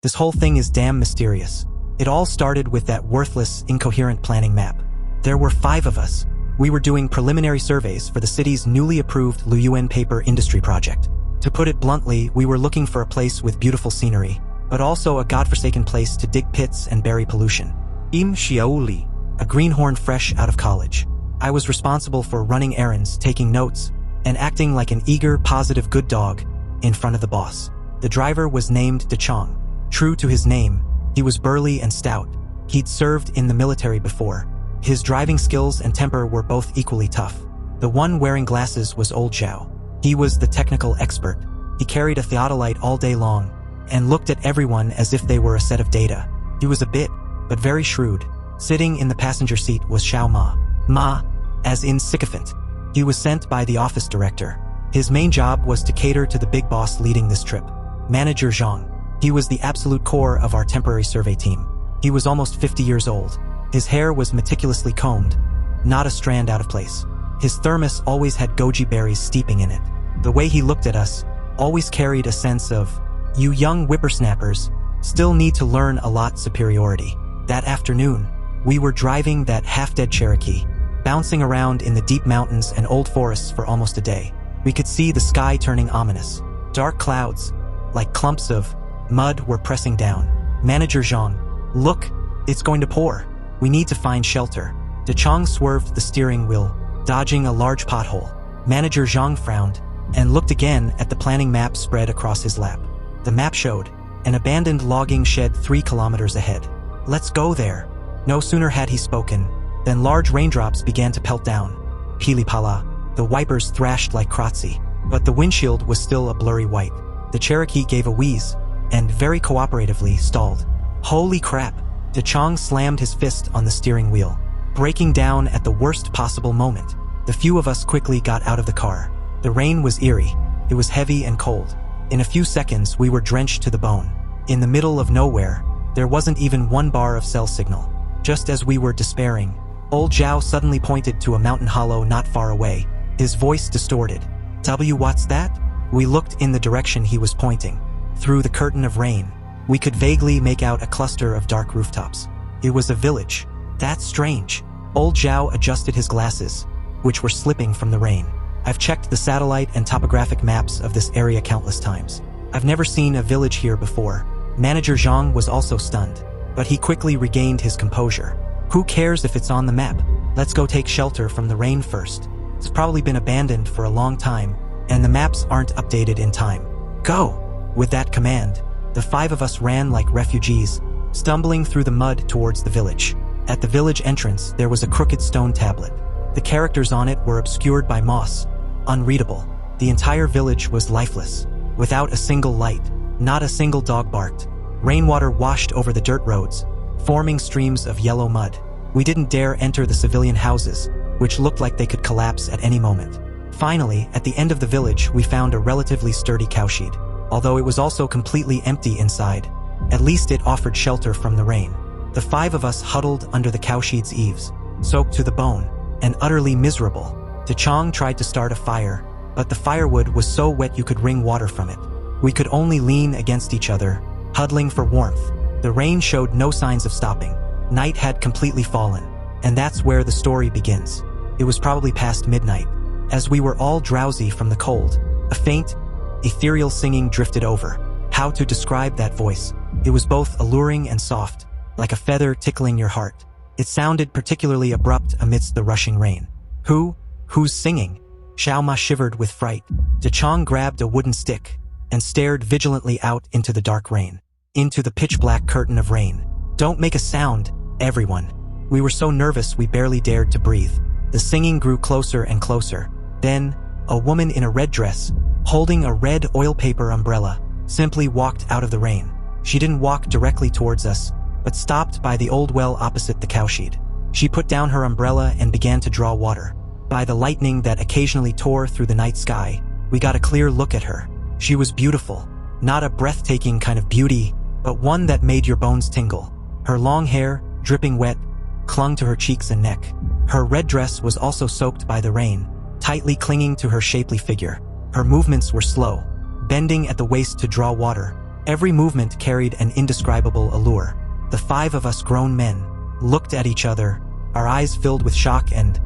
This whole thing is damn mysterious. It all started with that worthless, incoherent planning map. There were 5 of us. We were doing preliminary surveys for the city's newly approved Luyuan paper industry project. To put it bluntly, we were looking for a place with beautiful scenery, but also a godforsaken place to dig pits and bury pollution. Im Xiaoli, a greenhorn fresh out of college. I was responsible for running errands, taking notes, and acting like an eager, positive good dog in front of the boss. The driver was named De Chong. True to his name, he was burly and stout. He'd served in the military before. His driving skills and temper were both equally tough. The one wearing glasses was old Zhao. He was the technical expert. He carried a theodolite all day long and looked at everyone as if they were a set of data. He was a bit, but very shrewd. Sitting in the passenger seat was Xiao Ma. Ma, as in sycophant. He was sent by the office director. His main job was to cater to the big boss leading this trip, Manager Zhang. He was the absolute core of our temporary survey team. He was almost 50 years old. His hair was meticulously combed, not a strand out of place. His thermos always had goji berries steeping in it. The way he looked at us always carried a sense of, you young whippersnappers still need to learn a lot superiority. That afternoon, we were driving that half-dead Cherokee, bouncing around in the deep mountains and old forests for almost a day. We could see the sky turning ominous. Dark clouds, like clumps of mud, were pressing down. Manager Zhang, look, it's going to pour. We need to find shelter. De Chong swerved the steering wheel, dodging a large pothole. Manager Zhang frowned and looked again at the planning map spread across his lap. The map showed an abandoned logging shed 3 kilometers ahead. Let's go there. No sooner had he spoken than large raindrops began to pelt down. Pilipala, the wipers thrashed like Kratzy, but the windshield was still a blurry white. The Cherokee gave a wheeze and very cooperatively stalled. Holy crap! De Chong slammed his fist on the steering wheel, breaking down at the worst possible moment. The few of us quickly got out of the car. The rain was eerie. It was heavy and cold. In a few seconds, we were drenched to the bone. In the middle of nowhere, there wasn't even 1 bar of cell signal. Just as we were despairing, old Zhao suddenly pointed to a mountain hollow not far away. His voice distorted. What's that? We looked in the direction he was pointing. Through the curtain of rain, we could vaguely make out a cluster of dark rooftops. It was a village. That's strange. Old Zhao adjusted his glasses, which were slipping from the rain. I've checked the satellite and topographic maps of this area countless times. I've never seen a village here before. Manager Zhang was also stunned, but he quickly regained his composure. Who cares if it's on the map? Let's go take shelter from the rain first. It's probably been abandoned for a long time, and the maps aren't updated in time. Go! With that command, the 5 of us ran like refugees, stumbling through the mud towards the village. At the village entrance, there was a crooked stone tablet. The characters on it were obscured by moss, unreadable. The entire village was lifeless, without a single light. Not a single dog barked. Rainwater washed over the dirt roads, forming streams of yellow mud. We didn't dare enter the civilian houses, which looked like they could collapse at any moment. Finally, at the end of the village, we found a relatively sturdy cowshed. Although it was also completely empty inside, at least it offered shelter from the rain. The 5 of us huddled under the cowshed's eaves, soaked to the bone, and utterly miserable. De Chong tried to start a fire, but the firewood was so wet you could wring water from it. We could only lean against each other, huddling for warmth. The rain showed no signs of stopping. Night had completely fallen, and that's where the story begins. It was probably past midnight. As we were all drowsy from the cold, a faint, ethereal singing drifted over. How to describe that voice? It was both alluring and soft, like a feather tickling your heart. It sounded particularly abrupt amidst the rushing rain. Who's singing? Xiao Ma shivered with fright. De Chong grabbed a wooden stick and stared vigilantly out into the dark rain, into the pitch-black curtain of rain. Don't make a sound, everyone. We were so nervous we barely dared to breathe. The singing grew closer and closer. Then, a woman in a red dress, holding a red oil paper umbrella, simply walked out of the rain. She didn't walk directly towards us, but stopped by the old well opposite the cowshed. She put down her umbrella and began to draw water. By the lightning that occasionally tore through the night sky, we got a clear look at her. She was beautiful. Not a breathtaking kind of beauty, but one that made your bones tingle. Her long hair, dripping wet, clung to her cheeks and neck. Her red dress was also soaked by the rain, tightly clinging to her shapely figure. Her movements were slow, bending at the waist to draw water, Every movement carried an indescribable allure. The 5 of us grown men looked at each other, our eyes filled with shock and,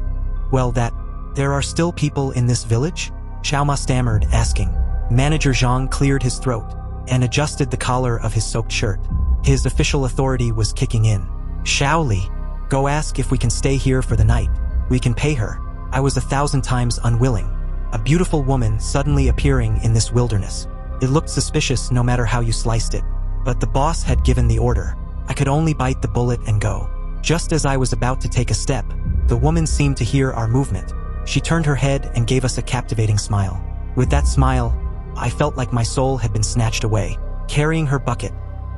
well, that, there are still people in this village? Xiao Ma stammered, asking. Manager Zhang cleared his throat and adjusted the collar of his soaked shirt. His official authority was kicking in. Xiao Li, go ask if we can stay here for the night. We can pay her. I was 1,000 times unwilling. A beautiful woman suddenly appearing in this wilderness. It looked suspicious no matter how you sliced it. But the boss had given the order. I could only bite the bullet and go. Just as I was about to take a step, the woman seemed to hear our movement. She turned her head and gave us a captivating smile. With that smile, I felt like my soul had been snatched away. Carrying her bucket,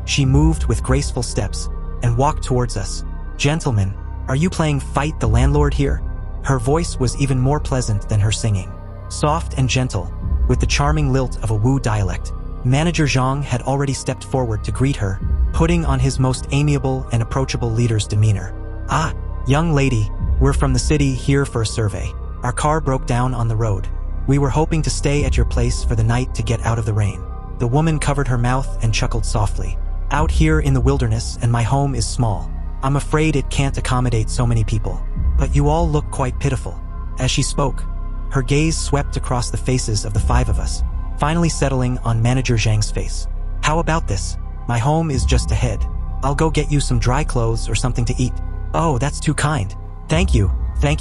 she moved with graceful steps and walked towards us. Gentlemen, are you playing Fight the Landlord here? Her voice was even more pleasant than her singing. Soft and gentle, with the charming lilt of a Wu dialect. Manager Zhang had already stepped forward to greet her, putting on his most amiable and approachable leader's demeanor. Ah, young lady, we're from the city here for a survey. Our car broke down on the road. We were hoping to stay at your place for the night to get out of the rain. The woman covered her mouth and chuckled softly. Out here in the wilderness and my home is small. I'm afraid it can't accommodate so many people. But you all look quite pitiful. As she spoke, her gaze swept across the faces of the 5 of us, finally settling on Manager Zhang's face. How about this? My home is just ahead. I'll go get you some dry clothes or something to eat. Oh, that's too kind. Thank you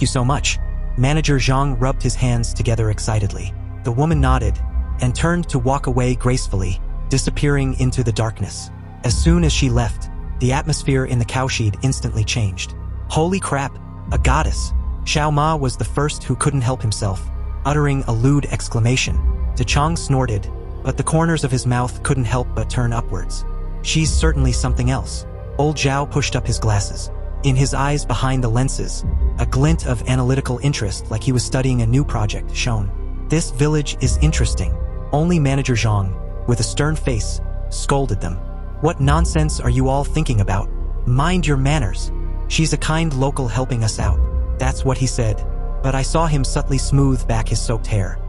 so much. Manager Zhang rubbed his hands together excitedly. The woman nodded and turned to walk away gracefully, disappearing into the darkness. As soon as she left, the atmosphere in the cowshed instantly changed. Holy crap, a goddess! Xiao Ma was the first who couldn't help himself, uttering a lewd exclamation. De Chong snorted, but the corners of his mouth couldn't help but turn upwards. She's certainly something else. Old Zhao pushed up his glasses. In his eyes behind the lenses, a glint of analytical interest like he was studying a new project shone. This village is interesting. Only Manager Zhang, with a stern face, scolded them. What nonsense are you all thinking about? Mind your manners. She's a kind local helping us out. That's what he said, but I saw him subtly smooth back his soaked hair.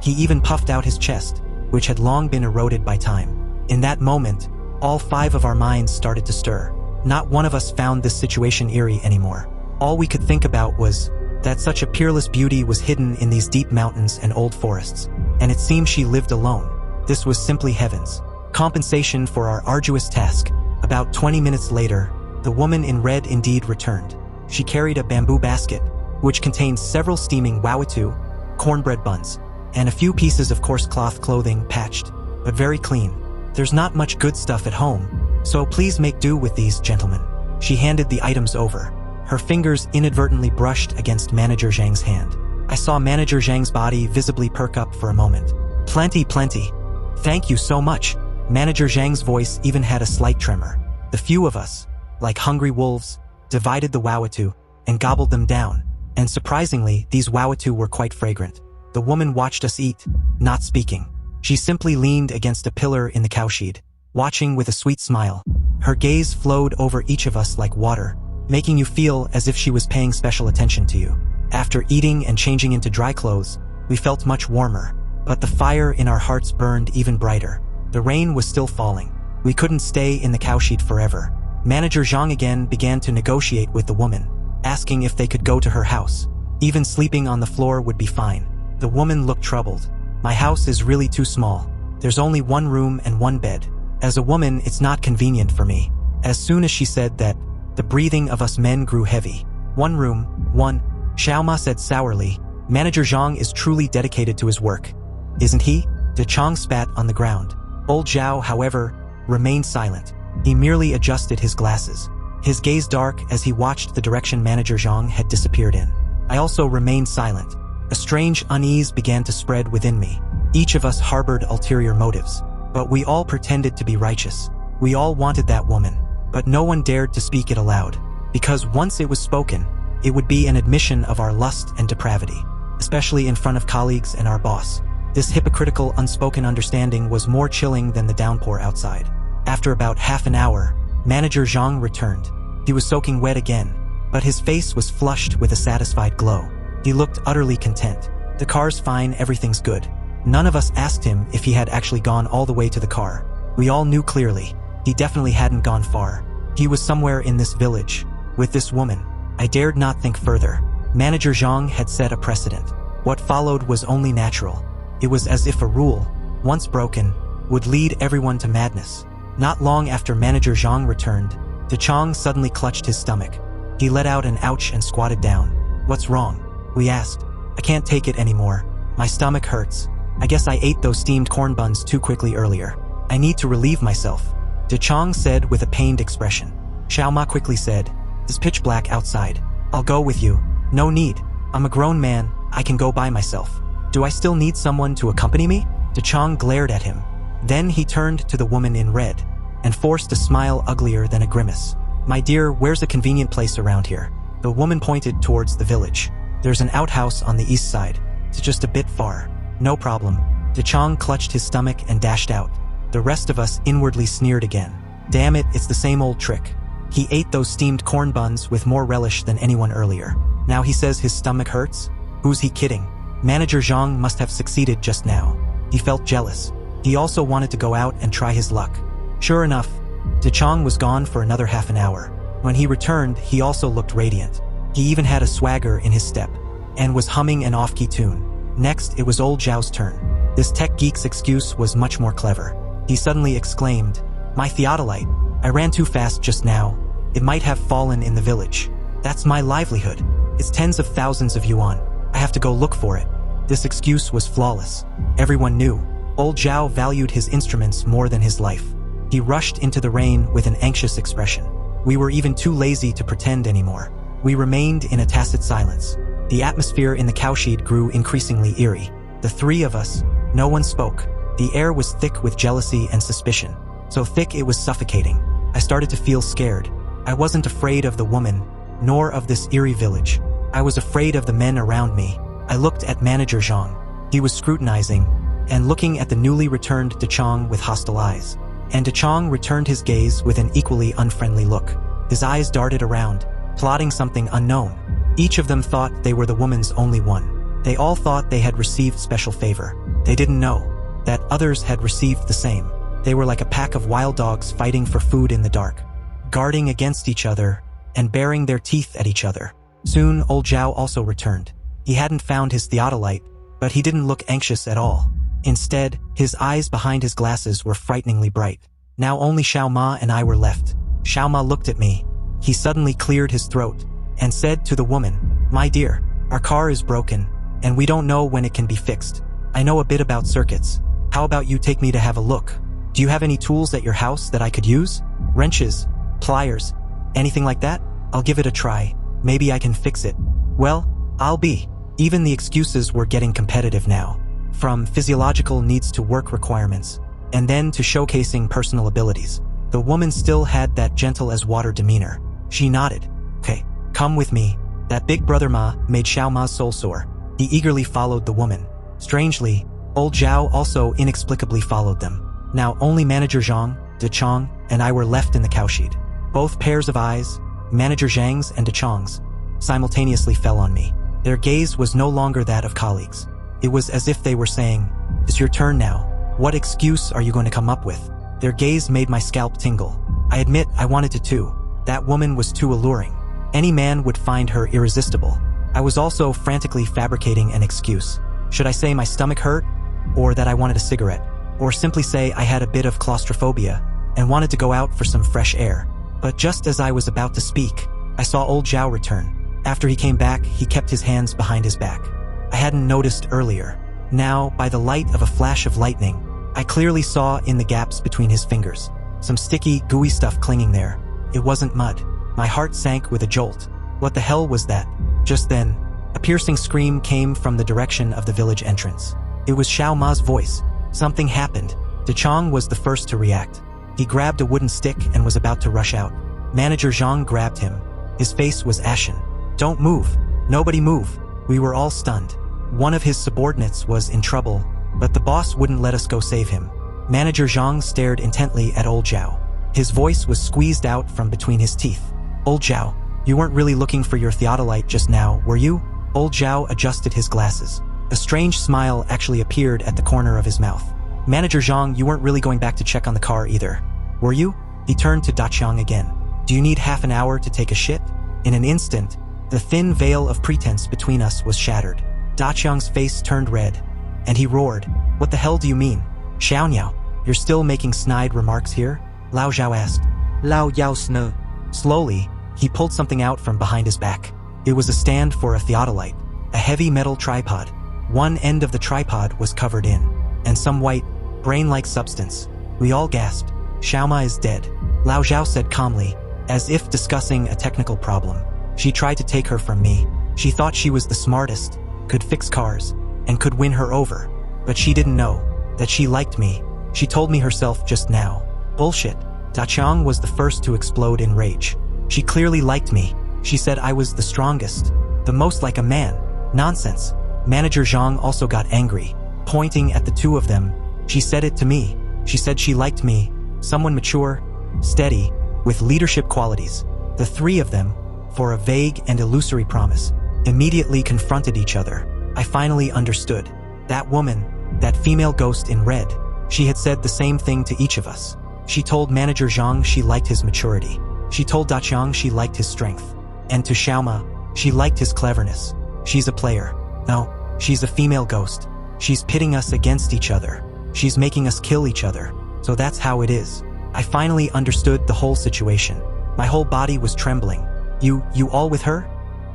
He even puffed out his chest, which had long been eroded by time. In that moment, all 5 of our minds started to stir. Not one of us found this situation eerie anymore. All we could think about was that such a peerless beauty was hidden in these deep mountains and old forests, and it seemed she lived alone. This was simply heaven's compensation for our arduous task. About 20 minutes later, the woman in red indeed returned. She carried a bamboo basket, which contained several steaming wawatu, cornbread buns, and a few pieces of coarse cloth clothing patched, but very clean. There's not much good stuff at home, so please make do with these, gentlemen. She handed the items over. Her fingers inadvertently brushed against Manager Zhang's hand. I saw Manager Zhang's body visibly perk up for a moment. Plenty. Thank you so much. Manager Zhang's voice even had a slight tremor. The few of us, like hungry wolves, divided the wawatu and gobbled them down, and surprisingly, these wawatu were quite fragrant. The woman watched us eat, not speaking. She simply leaned against a pillar in the cowshed, watching with a sweet smile. Her gaze flowed over each of us like water, making you feel as if she was paying special attention to you. After eating and changing into dry clothes, we felt much warmer, but the fire in our hearts burned even brighter. The rain was still falling. We couldn't stay in the cowshed forever. Manager Zhang again began to negotiate with the woman, asking if they could go to her house. Even sleeping on the floor would be fine. The woman looked troubled. My house is really too small. There's only 1 room and 1 bed. As a woman, it's not convenient for me. As soon as she said that, the breathing of us men grew heavy. 1 room, 1. Xiao Ma said sourly. Manager Zhang is truly dedicated to his work, isn't he? De Chong spat on the ground. Old Zhao, however, remained silent. He merely adjusted his glasses, his gaze dark as he watched the direction Manager Zhang had disappeared in. I also remained silent. A strange unease began to spread within me. Each of us harbored ulterior motives, but we all pretended to be righteous. We all wanted that woman, but no one dared to speak it aloud, because once it was spoken, it would be an admission of our lust and depravity, especially in front of colleagues and our boss. This hypocritical, unspoken understanding was more chilling than the downpour outside. After about half an hour, Manager Zhang returned. He was soaking wet again, but his face was flushed with a satisfied glow. He looked utterly content. The car's fine, everything's good. None of us asked him if he had actually gone all the way to the car. We all knew clearly. He definitely hadn't gone far. He was somewhere in this village, with this woman. I dared not think further. Manager Zhang had set a precedent. What followed was only natural. It was as if a rule, once broken, would lead everyone to madness. Not long after Manager Zhang returned, Dechang suddenly clutched his stomach. He let out an ouch and squatted down. "What's wrong?" we asked. "I can't take it anymore. My stomach hurts. I guess I ate those steamed corn buns too quickly earlier. I need to relieve myself," Dechang said with a pained expression. Xiao Ma quickly said, "It's pitch black outside. I'll go with you." "No need. I'm a grown man. I can go by myself." "Do I still need someone to accompany me?" Dechang glared at him. Then he turned to the woman in red and forced a smile uglier than a grimace. "My dear, where's a convenient place around here?" The woman pointed towards the village. "There's an outhouse on the east side. It's just a bit far." "No problem." Dechang clutched his stomach and dashed out. The rest of us inwardly sneered again. Damn it, it's the same old trick. He ate those steamed corn buns with more relish than anyone earlier. Now he says his stomach hurts? Who's he kidding? Manager Zhang must have succeeded just now. He felt jealous. He also wanted to go out and try his luck. Sure enough, Dechang was gone for another half an hour. When he returned, he also looked radiant. He even had a swagger in his step, and was humming an off-key tune. Next, it was old Zhao's turn. This tech geek's excuse was much more clever. He suddenly exclaimed, "My theodolite! I ran too fast just now. It might have fallen in the village. That's my livelihood. It's tens of thousands of yuan. I have to go look for it." This excuse was flawless. Everyone knew. Old Zhao valued his instruments more than his life. He rushed into the rain with an anxious expression. We were even too lazy to pretend anymore. We remained in a tacit silence. The atmosphere in the cowshed grew increasingly eerie. The three of us, no one spoke. The air was thick with jealousy and suspicion. So thick it was suffocating. I started to feel scared. I wasn't afraid of the woman, nor of this eerie village. I was afraid of the men around me. I looked at Manager Zhang. He was scrutinizing and looking at the newly returned Dechang with hostile eyes. And Dechang returned his gaze with an equally unfriendly look. His eyes darted around, plotting something unknown. Each of them thought they were the woman's only one. They all thought they had received special favor. They didn't know that others had received the same. They were like a pack of wild dogs fighting for food in the dark, guarding against each other and baring their teeth at each other. Soon, old Zhao also returned. He hadn't found his theodolite, but he didn't look anxious at all. Instead, his eyes behind his glasses were frighteningly bright. Now only Xiao Ma and I were left. Xiao Ma looked at me. He suddenly cleared his throat and said to the woman, "My dear, our car is broken, and we don't know when it can be fixed. I know a bit about circuits. How about you take me to have a look? Do you have any tools at your house that I could use? Wrenches, pliers, anything like that? I'll give it a try. Maybe I can fix it." "Well, I'll be." Even the excuses were getting competitive now. From physiological needs to work requirements, and then to showcasing personal abilities. The woman still had that gentle-as-water demeanor. She nodded. "Okay, come with me." That big brother Ma made Xiao Ma's soul soar. He eagerly followed the woman. Strangely, old Zhao also inexplicably followed them. Now only Manager Zhang, Dechang, and I were left in the cowshed. Both pairs of eyes, Manager Zhang's and Dechang's, simultaneously fell on me. Their gaze was no longer that of colleagues. It was as if they were saying, "It's your turn now. What excuse are you going to come up with?" Their gaze made my scalp tingle. I admit I wanted to too. That woman was too alluring. Any man would find her irresistible. I was also frantically fabricating an excuse. Should I say my stomach hurt? Or that I wanted a cigarette? Or simply say I had a bit of claustrophobia and wanted to go out for some fresh air? But just as I was about to speak, I saw old Zhao return. After he came back, he kept his hands behind his back. I hadn't noticed earlier. Now, by the light of a flash of lightning, I clearly saw in the gaps between his fingers some sticky, gooey stuff clinging there. It wasn't mud. My heart sank with a jolt. What the hell was that? Just then, a piercing scream came from the direction of the village entrance. It was Xiao Ma's voice. Something happened. Dechang was the first to react. He grabbed a wooden stick and was about to rush out. Manager Zhang grabbed him. His face was ashen. "Don't move. Nobody move." We were all stunned. One of his subordinates was in trouble, but the boss wouldn't let us go save him. Manager Zhang stared intently at old Zhao. His voice was squeezed out from between his teeth. "Old Zhao, you weren't really looking for your theodolite just now, were you?" Old Zhao adjusted his glasses. A strange smile actually appeared at the corner of his mouth. Manager Zhang, you weren't really going back to check on the car either, were you? He turned to Da Qiang again. Do you need half an hour to take a shit? In an instant, the thin veil of pretense between us was shattered. Da Qiang's face turned red, and he roared, What the hell do you mean? Xiaoniao, you're still making snide remarks here? Lao Zhao asked. Lao Yao Sno. Slowly, he pulled something out from behind his back. It was a stand for a theodolite, a heavy metal tripod. One end of the tripod was covered in, and some white, brain-like substance. We all gasped. Xiaoma is dead, Lao Zhao said calmly, as if discussing a technical problem. She tried to take her from me. She thought she was the smartest, could fix cars, and could win her over. But she didn't know that she liked me. She told me herself just now. Bullshit. Da Qiang was the first to explode in rage. She clearly liked me. She said I was the strongest, the most like a man. Nonsense. Manager Zhang also got angry, pointing at the two of them. She said it to me. She said she liked me, someone mature, steady, with leadership qualities. The three of them, for a vague and illusory promise, immediately confronted each other. I finally understood. That woman, that female ghost in red, she had said the same thing to each of us. She told Manager Zhang she liked his maturity. She told Da Qiang she liked his strength. And to Xiaoma, she liked his cleverness. She's a player. No, she's a female ghost. She's pitting us against each other. She's making us kill each other. So that's how it is. I finally understood the whole situation. My whole body was trembling. You all with her?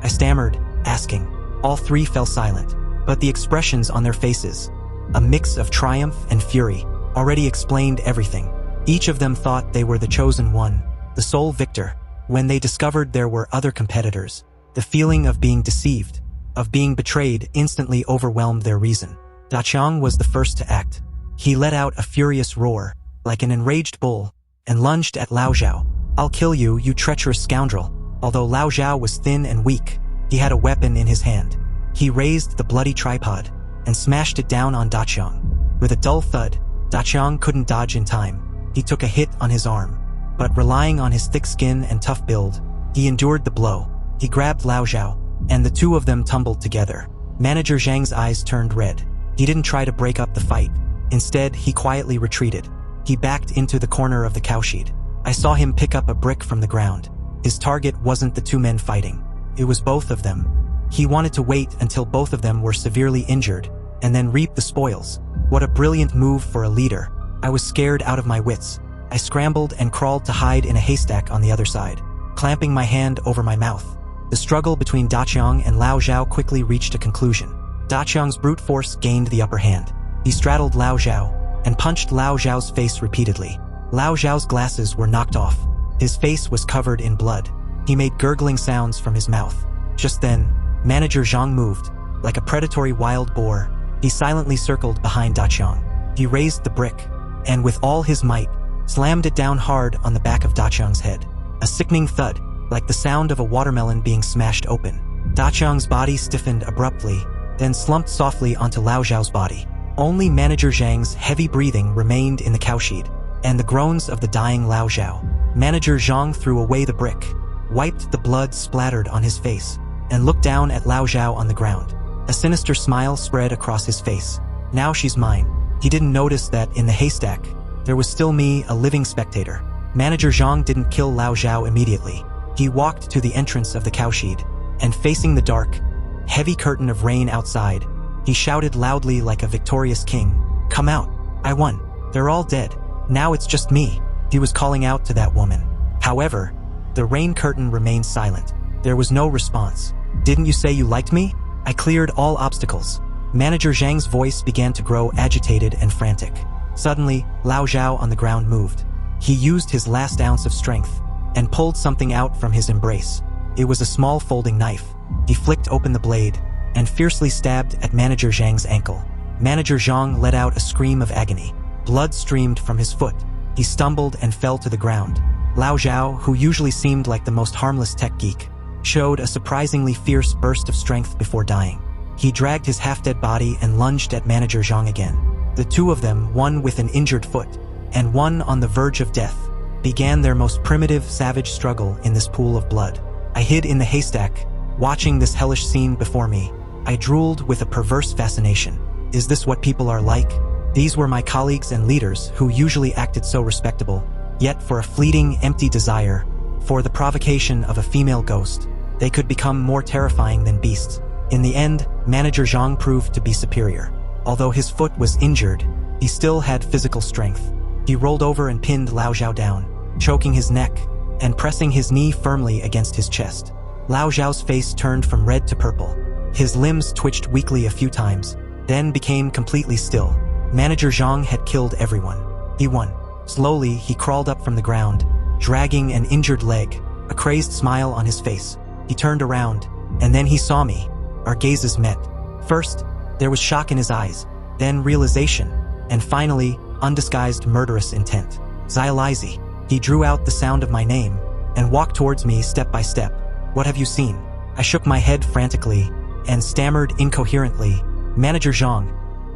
I stammered, asking. All three fell silent, but the expressions on their faces, a mix of triumph and fury, already explained everything. Each of them thought they were the chosen one, the sole victor. When they discovered there were other competitors, the feeling of being deceived, of being betrayed, instantly overwhelmed their reason. Da Qiang was the first to act. He let out a furious roar, like an enraged bull, and lunged at Lao Zhao. I'll kill you, you treacherous scoundrel. Although Lao Zhao was thin and weak, he had a weapon in his hand. He raised the bloody tripod and smashed it down on Da Qiang. With a dull thud, Da Qiang couldn't dodge in time. He took a hit on his arm, but relying on his thick skin and tough build, he endured the blow. He grabbed Lao Zhao, and the two of them tumbled together. Manager Zhang's eyes turned red. He didn't try to break up the fight. Instead, he quietly retreated. He backed into the corner of the cowshed. I saw him pick up a brick from the ground. His target wasn't the two men fighting. It was both of them. He wanted to wait until both of them were severely injured, and then reap the spoils. What a brilliant move for a leader. I was scared out of my wits. I scrambled and crawled to hide in a haystack on the other side, clamping my hand over my mouth. The struggle between Da Qiang and Lao Zhao quickly reached a conclusion. Da Qiang's brute force gained the upper hand. He straddled Lao Zhao and punched Lao Zhao's face repeatedly. Lao Zhao's glasses were knocked off. His face was covered in blood. He made gurgling sounds from his mouth. Just then, Manager Zhang moved. Like a predatory wild boar, he silently circled behind Da Qiang. He raised the brick, and with all his might, slammed it down hard on the back of Da Qiang's head. A sickening thud, like the sound of a watermelon being smashed open. Da Qiang's body stiffened abruptly, then slumped softly onto Lao Zhao's body. Only Manager Zhang's heavy breathing remained in the cowshed, and the groans of the dying Lao Zhao. Manager Zhang threw away the brick, wiped the blood splattered on his face, and looked down at Lao Zhao on the ground. A sinister smile spread across his face. Now she's mine. He didn't notice that in the haystack, there was still me, a living spectator. Manager Zhang didn't kill Lao Zhao immediately. He walked to the entrance of the cowshed, and facing the dark, heavy curtain of rain outside, he shouted loudly like a victorious king, "Come out! I won! They're all dead. Now it's just me." He was calling out to that woman. However, the rain curtain remained silent. There was no response. "Didn't you say you liked me?" I cleared all obstacles. Manager Zhang's voice began to grow agitated and frantic. Suddenly, Lao Zhao on the ground moved. He used his last ounce of strength and pulled something out from his embrace. It was a small folding knife. He flicked open the blade and fiercely stabbed at Manager Zhang's ankle. Manager Zhang let out a scream of agony. Blood streamed from his foot. He stumbled and fell to the ground. Lao Zhao, who usually seemed like the most harmless tech geek, showed a surprisingly fierce burst of strength before dying. He dragged his half-dead body and lunged at Manager Zhang again. The two of them, one with an injured foot and one on the verge of death, began their most primitive, savage struggle in this pool of blood. I hid in the haystack, watching this hellish scene before me. I drooled with a perverse fascination. Is this what people are like? These were my colleagues and leaders who usually acted so respectable, yet for a fleeting, empty desire, for the provocation of a female ghost, they could become more terrifying than beasts. In the end, Manager Zhang proved to be superior. Although his foot was injured, he still had physical strength. He rolled over and pinned Lao Zhao down, choking his neck and pressing his knee firmly against his chest. Lao Zhao's face turned from red to purple. His limbs twitched weakly a few times, then became completely still. Manager Zhang had killed everyone. He won. Slowly, he crawled up from the ground, dragging an injured leg, a crazed smile on his face. He turned around, and then he saw me. Our gazes met. First, there was shock in his eyes, then realization, and finally, undisguised murderous intent. Xializi. He drew out the sound of my name and walked towards me step by step. What have you seen? I shook my head frantically and stammered incoherently. Manager Zhang,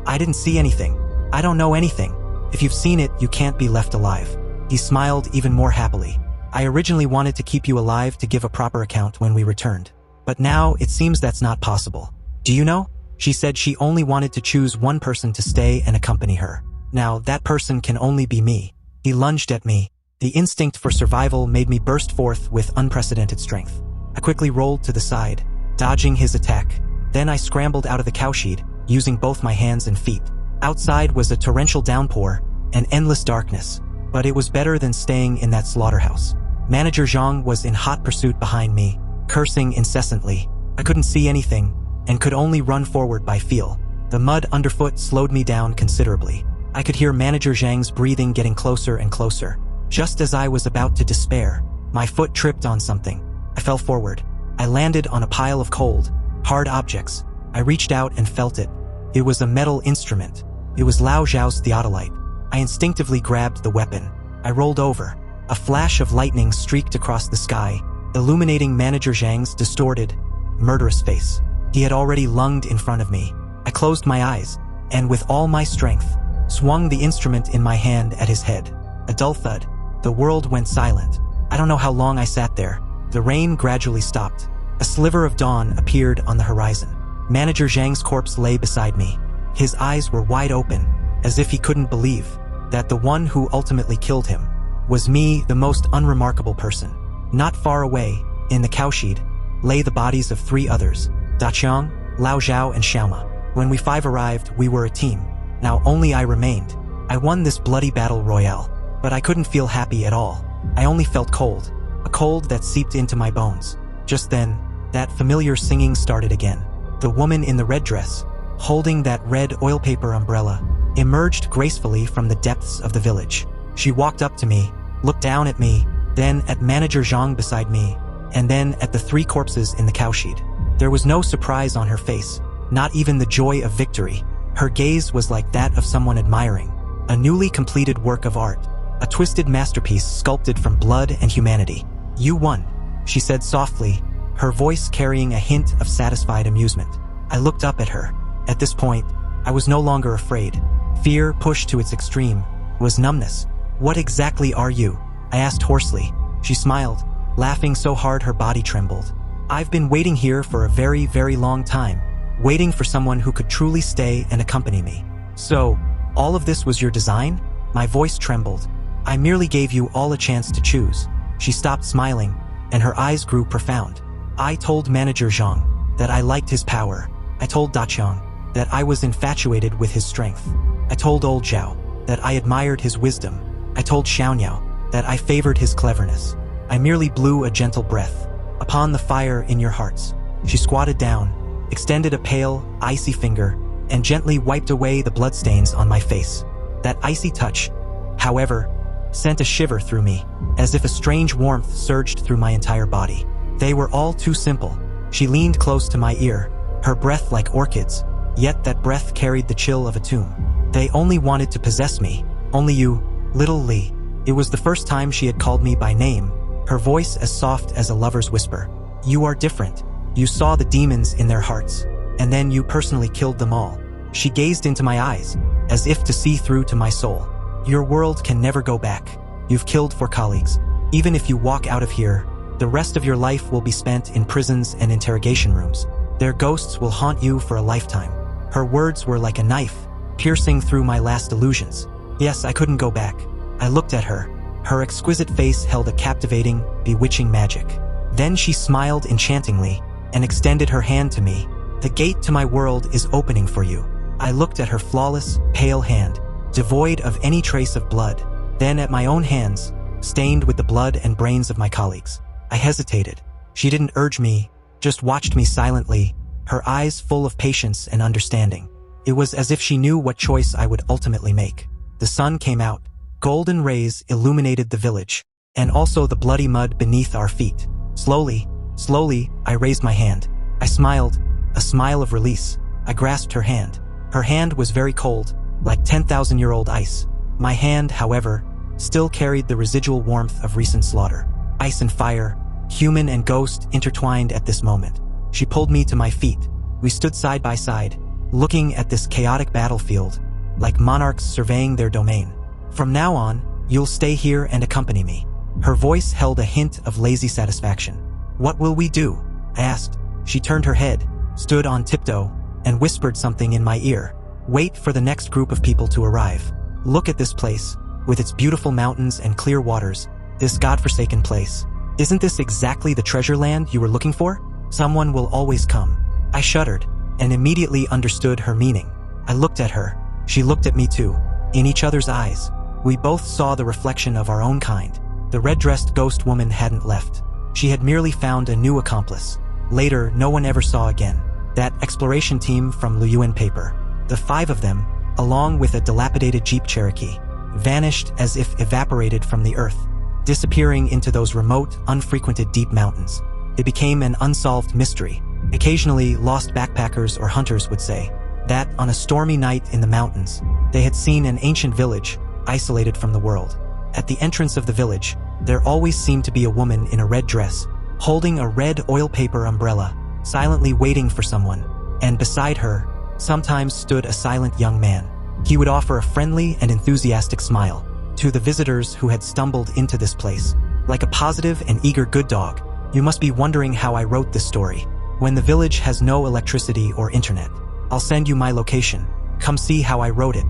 I didn't see anything. I don't know anything. If you've seen it, you can't be left alive. He smiled even more happily. I originally wanted to keep you alive to give a proper account when we returned. But now it seems that's not possible. Do you know? She said she only wanted to choose one person to stay and accompany her. Now that person can only be me. He lunged at me. The instinct for survival made me burst forth with unprecedented strength. I quickly rolled to the side, dodging his attack. Then I scrambled out of the cowshed, using both my hands and feet. Outside was a torrential downpour and endless darkness, but it was better than staying in that slaughterhouse. Manager Zhang was in hot pursuit behind me, cursing incessantly. I couldn't see anything and could only run forward by feel. The mud underfoot slowed me down considerably. I could hear Manager Zhang's breathing getting closer and closer. Just as I was about to despair, my foot tripped on something. I fell forward. I landed on a pile of cold, hard objects. I reached out and felt it. It was a metal instrument. It was Lao Zhao's theodolite. I instinctively grabbed the weapon. I rolled over. A flash of lightning streaked across the sky, illuminating Manager Zhang's distorted, murderous face. He had already lunged in front of me. I closed my eyes, and with all my strength, swung the instrument in my hand at his head. A dull thud. The world went silent. I don't know how long I sat there. The rain gradually stopped. A sliver of dawn appeared on the horizon. Manager Zhang's corpse lay beside me. His eyes were wide open, as if he couldn't believe that the one who ultimately killed him was me, the most unremarkable person. Not far away, in the cowshed, lay the bodies of 3 others, Daqiang, Lao Zhao, and Xiaoma. When we 5 arrived, we were a team. Now only I remained. I won this bloody battle royale, but I couldn't feel happy at all. I only felt cold, a cold that seeped into my bones. Just then, that familiar singing started again. The woman in the red dress, holding that red oil paper umbrella, emerged gracefully from the depths of the village. She walked up to me, looked down at me, then at Manager Zhang beside me, and then at the 3 corpses in the cowshed. There was no surprise on her face, not even the joy of victory. Her gaze was like that of someone admiring a newly completed work of art, a twisted masterpiece sculpted from blood and humanity. You won, she said softly, her voice carrying a hint of satisfied amusement. I looked up at her. At this point, I was no longer afraid. Fear, pushed to its extreme, was numbness. What exactly are you? I asked hoarsely. She smiled, laughing so hard her body trembled. I've been waiting here for a very, very long time, waiting for someone who could truly stay and accompany me. So, all of this was your design? My voice trembled. I merely gave you all a chance to choose. She stopped smiling, and her eyes grew profound. I told Manager Zhang that I liked his power. I told Daqiang that I was infatuated with his strength. I told Old Zhao that I admired his wisdom. I told Xiaoniao that I favored his cleverness. I merely blew a gentle breath upon the fire in your hearts. She squatted down, extended a pale, icy finger, and gently wiped away the bloodstains on my face. That icy touch, however, sent a shiver through me, as if a strange warmth surged through my entire body. They were all too simple. She leaned close to my ear, her breath like orchids, yet that breath carried the chill of a tomb. They only wanted to possess me, only you, little Li. It was the first time she had called me by name, her voice as soft as a lover's whisper. You are different. You saw the demons in their hearts, and then you personally killed them all. She gazed into my eyes, as if to see through to my soul. Your world can never go back. You've killed 4 colleagues. Even if you walk out of here, the rest of your life will be spent in prisons and interrogation rooms. Their ghosts will haunt you for a lifetime. Her words were like a knife, piercing through my last illusions. Yes, I couldn't go back. I looked at her. Her exquisite face held a captivating, bewitching magic. Then she smiled enchantingly and extended her hand to me. The gate to my world is opening for you. I looked at her flawless, pale hand, devoid of any trace of blood, then at my own hands, stained with the blood and brains of my colleagues. I hesitated. She didn't urge me, just watched me silently, her eyes full of patience and understanding. It was as if she knew what choice I would ultimately make. The sun came out. Golden rays illuminated the village, and also the bloody mud beneath our feet. Slowly, I raised my hand. I smiled, a smile of release. I grasped her hand. Her hand was very cold, like 10,000-year-old ice. My hand, however, still carried the residual warmth of recent slaughter. Ice and fire, human and ghost intertwined at this moment. She pulled me to my feet. We stood side by side, looking at this chaotic battlefield, like monarchs surveying their domain. From now on, you'll stay here and accompany me. Her voice held a hint of lazy satisfaction. What will we do? I asked. She turned her head, stood on tiptoe, and whispered something in my ear. Wait for the next group of people to arrive. Look at this place, with its beautiful mountains and clear waters, this godforsaken place. Isn't this exactly the treasure land you were looking for? Someone will always come. I shuddered, and immediately understood her meaning. I looked at her. She looked at me too. In each other's eyes, we both saw the reflection of our own kind. The red-dressed ghost woman hadn't left. She had merely found a new accomplice. Later, no one ever saw again. That exploration team from Luyuan Paper. The 5 of them, along with a dilapidated Jeep Cherokee, vanished as if evaporated from the earth, disappearing into those remote, unfrequented deep mountains. It became an unsolved mystery. Occasionally, lost backpackers or hunters would say that, on a stormy night in the mountains, they had seen an ancient village, isolated from the world. At the entrance of the village, there always seemed to be a woman in a red dress, holding a red oil paper umbrella, silently waiting for someone, and beside her, sometimes stood a silent young man. He would offer a friendly and enthusiastic smile to the visitors who had stumbled into this place. Like a positive and eager good dog, you must be wondering how I wrote this story. When the village has no electricity or internet, I'll send you my location. Come see how I wrote it.